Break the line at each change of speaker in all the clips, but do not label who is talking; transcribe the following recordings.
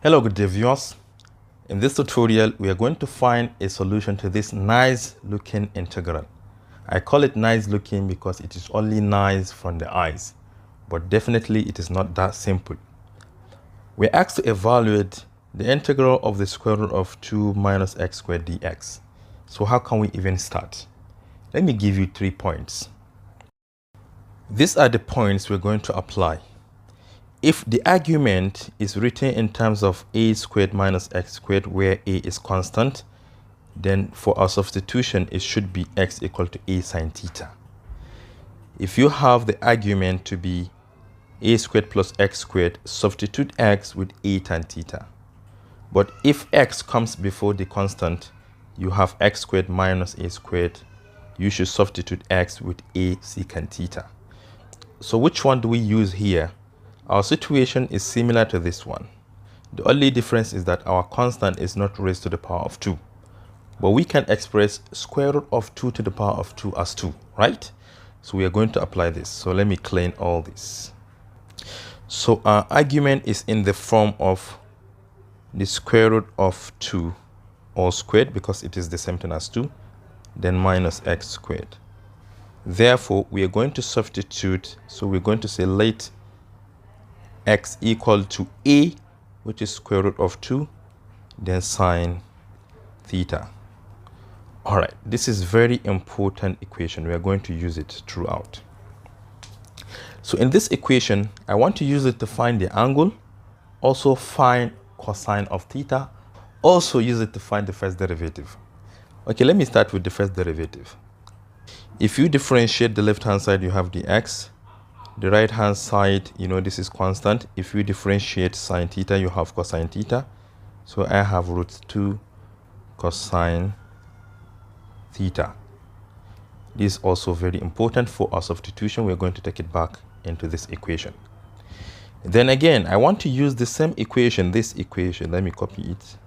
Hello, good day viewers. In this tutorial, we are going to find a solution to this nice looking integral. I call it nice looking because it is only nice from the eyes, but definitely it is not that simple. We're asked to evaluate the integral of the square root of 2 minus x squared dx. So how can we even start? Let me give you 3 points. These are the points we're going to apply. If the argument is written in terms of a squared minus x squared, where a is constant, then for our substitution, it should be x equal to a sine theta. If you have the argument to be a squared plus x squared, substitute x with a tan theta. But if x comes before the constant, you have x squared minus a squared, you should substitute x with a secant theta. So which one do we use here? Our situation is similar to this one. The only difference is that our constant is not raised to the power of 2. But we can express square root of 2 to the power of 2 as 2, right? So we are going to apply this. So let me clean all this. So our argument is in the form of the square root of 2 all squared, because it is the same thing as 2, then minus x squared. Therefore, we are going to substitute. So we're going to say let x equal to a, which is square root of 2, then sine theta. All right, this is very important equation. We are going to use it throughout. So in this equation, I want to use it to find the angle, also find cosine of theta, also use it to find the first derivative. Okay, let me start with the first derivative. If you differentiate the left hand side, you have the x. The right hand side, this is constant. If you differentiate sine theta, you have cosine theta. So I have root 2 cosine theta. This is also very important for our substitution. We're going to take it back into this equation. Then again, I want to use the same equation, this equation. Let me copy it.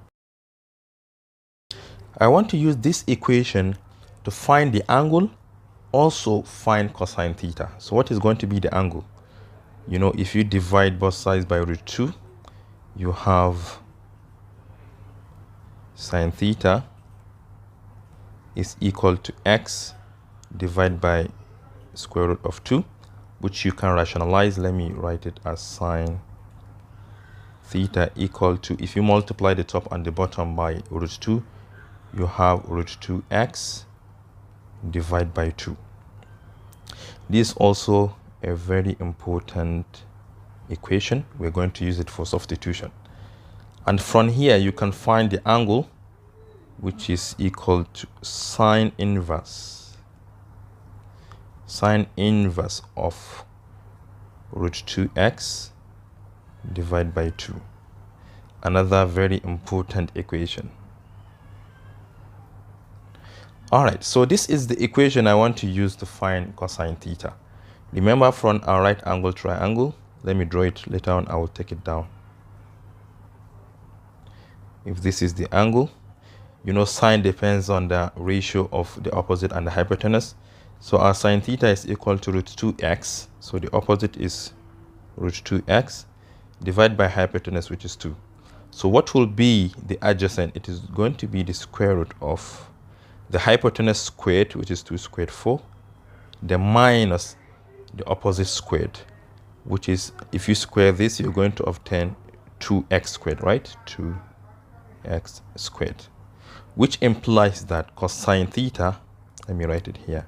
I want to use this equation to find the angle, also find cosine theta. So what is going to be the angle? If you divide both sides by root 2, you have sine theta is equal to x divided by square root of 2, which you can rationalize. Let me write it as sine theta equal to, if you multiply the top and the bottom by root 2, you have root 2x divided by 2. This is also a very important equation. We're going to use it for substitution. And from here, you can find the angle, which is equal to sine inverse of root 2x divided by 2. Another very important equation. All right, so this is the equation I want to use to find cosine theta. Remember, from our right angle triangle, let me draw it later on. I will take it down. If this is the angle, sine depends on the ratio of the opposite and the hypotenuse. So our sine theta is equal to root 2x. So the opposite is root 2x divided by hypotenuse, which is 2. So what will be the adjacent? It is going to be the square root of the hypotenuse squared, which is 2 squared 4, the minus the opposite squared, which is, if you square this, you're going to obtain 2x squared, right? 2x squared, which implies that cosine theta, let me write it here,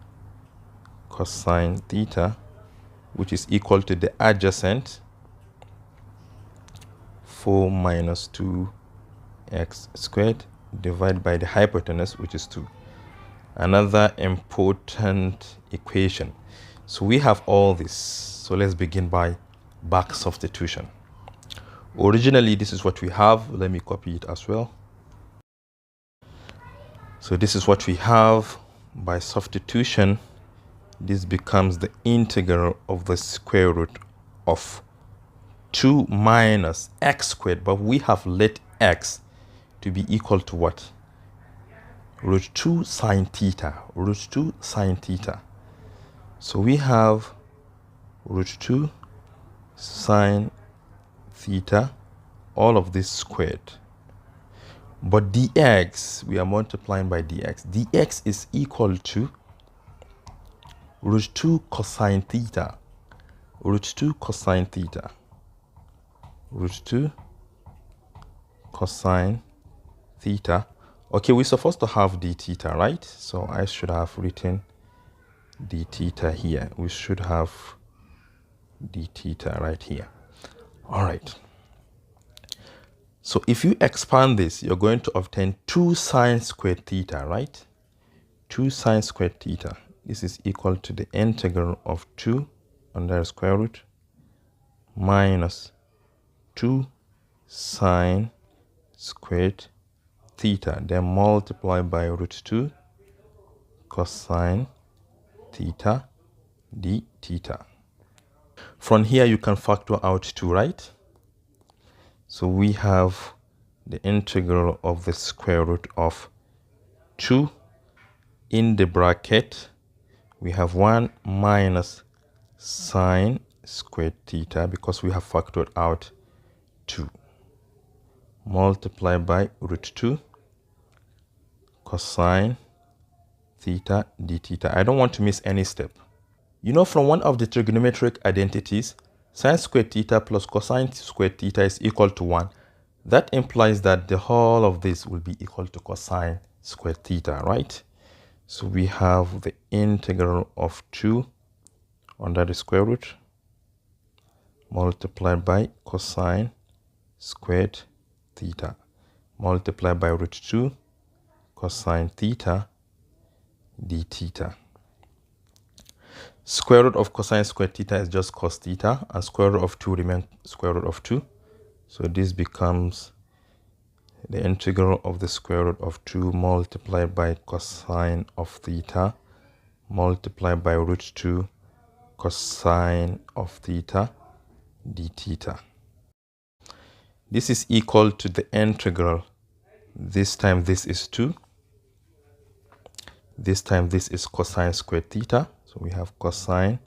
cosine theta, which is equal to the adjacent 4 minus 2x squared divided by the hypotenuse, which is 2. Another important equation. So we have all this. So let's begin by back substitution. Originally, this is what we have. Let me copy it as well. So this is what we have. By substitution, this becomes the integral of the square root of 2 minus x squared. But we have let x to be equal to what? Root 2 sine theta, root 2 sine theta. So we have root 2 sine theta all of this squared. But dx, we are multiplying by dx. dx is equal to root 2 cosine theta. Root 2 cosine theta. Root 2 cosine theta. Okay, we're supposed to have d theta, right? So I should have written d theta here. We should have d theta right here. All right. So if you expand this, you're going to obtain 2 sine squared theta, right? 2 sine squared theta. This is equal to the integral of 2 under the square root minus 2 sine squared theta, then multiply by root 2 cosine theta d theta. From here, you can factor out 2, right? So we have the integral of the square root of 2 in the bracket. We have 1 minus sine squared theta because we have factored out 2. Multiply by root 2 cosine theta d theta. I don't want to miss any step. You know, from one of the trigonometric identities, sine squared theta plus cosine squared theta is equal to 1. That implies that the whole of this will be equal to cosine squared theta, right? So we have the integral of 2 under the square root multiplied by cosine squared theta multiplied by root 2 cosine theta d theta. Square root of cosine squared theta is just cos theta, and square root of 2 remains square root of 2. So this becomes the integral of the square root of 2 multiplied by cosine of theta multiplied by root 2 cosine of theta d theta. This is equal to the integral. This time this is 2. This time this is cosine squared theta. So we have cosine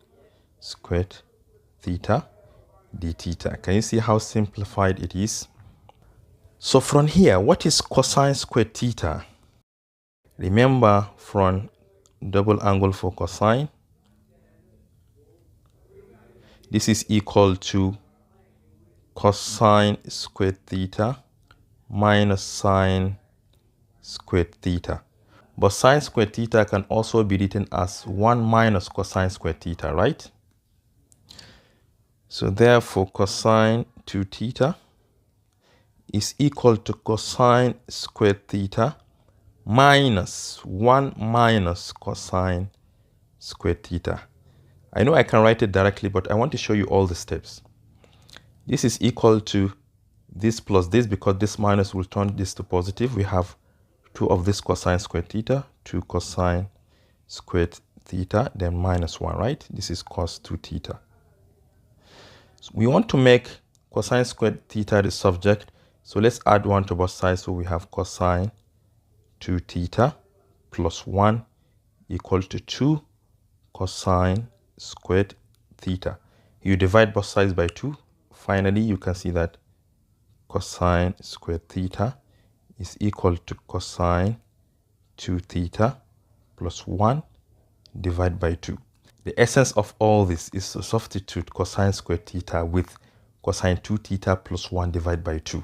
squared theta d theta. Can you see how simplified it is? So from here, what is cosine squared theta? Remember, from double angle for cosine, this is equal to cosine squared theta minus sine squared theta. But sine squared theta can also be written as 1 minus cosine squared theta, right? So therefore, cosine 2 theta is equal to cosine squared theta minus 1 minus cosine squared theta. I know I can write it directly, but I want to show you all the steps. This is equal to this plus this, because this minus will turn this to positive. We have 2 of this cosine squared theta, 2 cosine squared theta, then minus 1, right? This is cos 2 theta. So we want to make cosine squared theta the subject. So let's add 1 to both sides. So we have cosine 2 theta plus 1 equal to 2 cosine squared theta. You divide both sides by 2. Finally, you can see that cosine squared theta is equal to cosine 2 theta plus 1 divided by 2. The essence of all this is to substitute cosine squared theta with cosine 2 theta plus 1 divided by 2,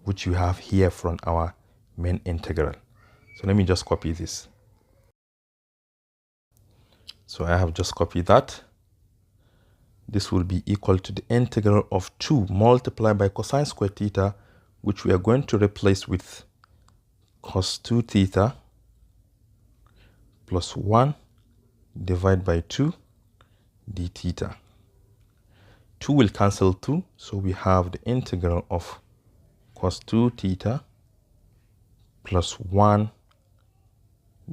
which you have here from our main integral. So let me just copy this. So I have just copied that. This will be equal to the integral of 2 multiplied by cosine squared theta, which we are going to replace with cos 2 theta plus 1 divided by 2 d theta. 2 will cancel 2, so we have the integral of cos 2 theta plus 1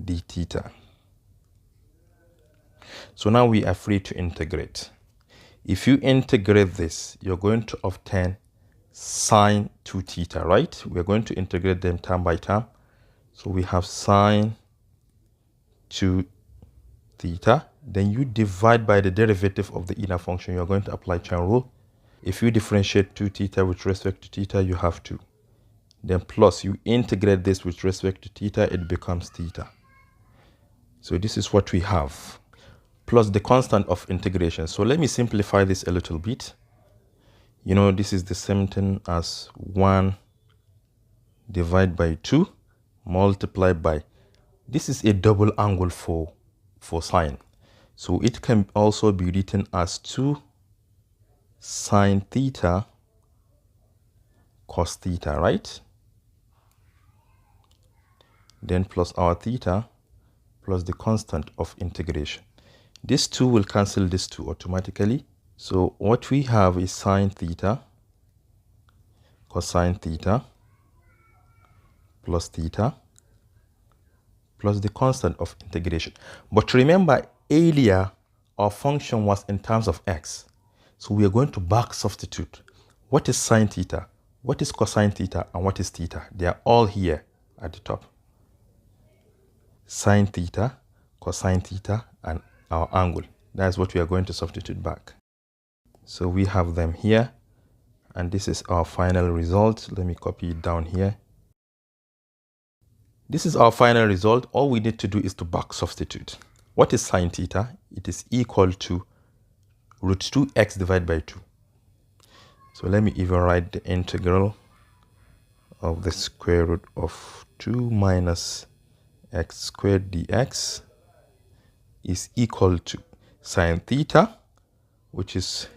d theta. So now we are free to integrate. If you integrate this, you're going to obtain sine 2 theta, right? We're going to integrate them term by term. So we have sine 2 theta. Then you divide by the derivative of the inner function. You're going to apply chain rule. If you differentiate 2 theta with respect to theta, you have 2. Then plus you integrate this with respect to theta, it becomes theta. So this is what we have, plus the constant of integration. So let me simplify this a little bit. You know, this is the same thing as 1 divided by 2 multiplied by, this is a double angle for sine. So it can also be written as 2 sine theta cos theta, right? Then plus our theta plus the constant of integration. This 2 will cancel this 2 automatically. So what we have is sine theta cosine theta plus theta plus the constant of integration. But remember, earlier our function was in terms of x. So we are going to back substitute. What is sine theta? What is cosine theta? And what is theta? They are all here at the top. Sine theta, cosine theta, and our angle. That's what we are going to substitute back. So we have them here. And this is our final result. Let me copy it down here. This is our final result. All we need to do is to back substitute. What is sine theta? It is equal to root 2x divided by 2. So let me even write the integral of the square root of 2 minus x squared dx is equal to sine theta, which is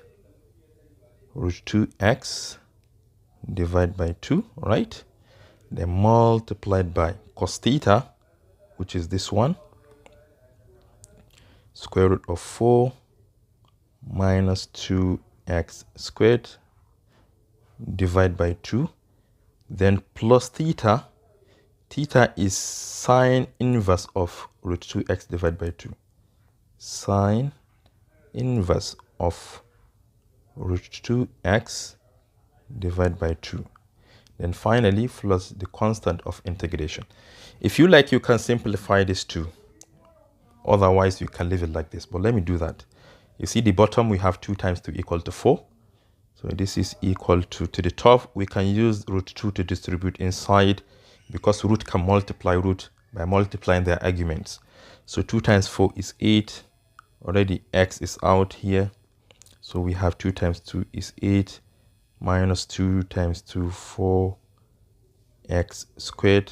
root 2x divided by 2, right? Then multiplied by cos theta, which is this one, square root of 4 minus 2x squared divided by 2. Then plus theta. Theta is sine inverse of root 2x divided by 2. Sine inverse of root 2x divided by 2. Then finally, plus the constant of integration. If you like, you can simplify this too. Otherwise, you can leave it like this. But let me do that. You see the bottom, we have 2 times 2 equal to 4. So this is equal to the top. We can use root 2 to distribute inside, because root can multiply root by multiplying their arguments. So 2 times 4 is 8. Already x is out here. So we have 2 times 2 is 8. Minus 2 times 2, 4x squared.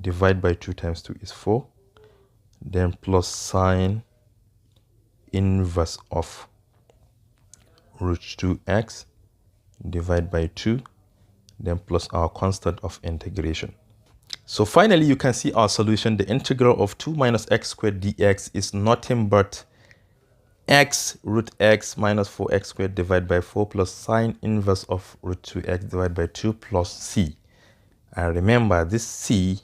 Divide by 2 times 2 is 4. Then plus sine inverse of root 2x divided by 2. Then plus our constant of integration. So finally, you can see our solution. The integral of 2 minus x squared dx is nothing but x root x minus 4x squared divided by 4 plus sine inverse of root 2x divided by 2 plus c. And remember, this c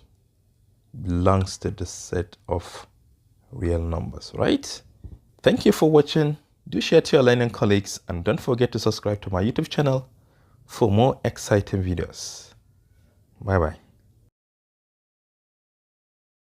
belongs to the set of real numbers, right? Thank you for watching. Do share to your learning colleagues, and don't forget to subscribe to my YouTube channel for more exciting videos. Bye bye.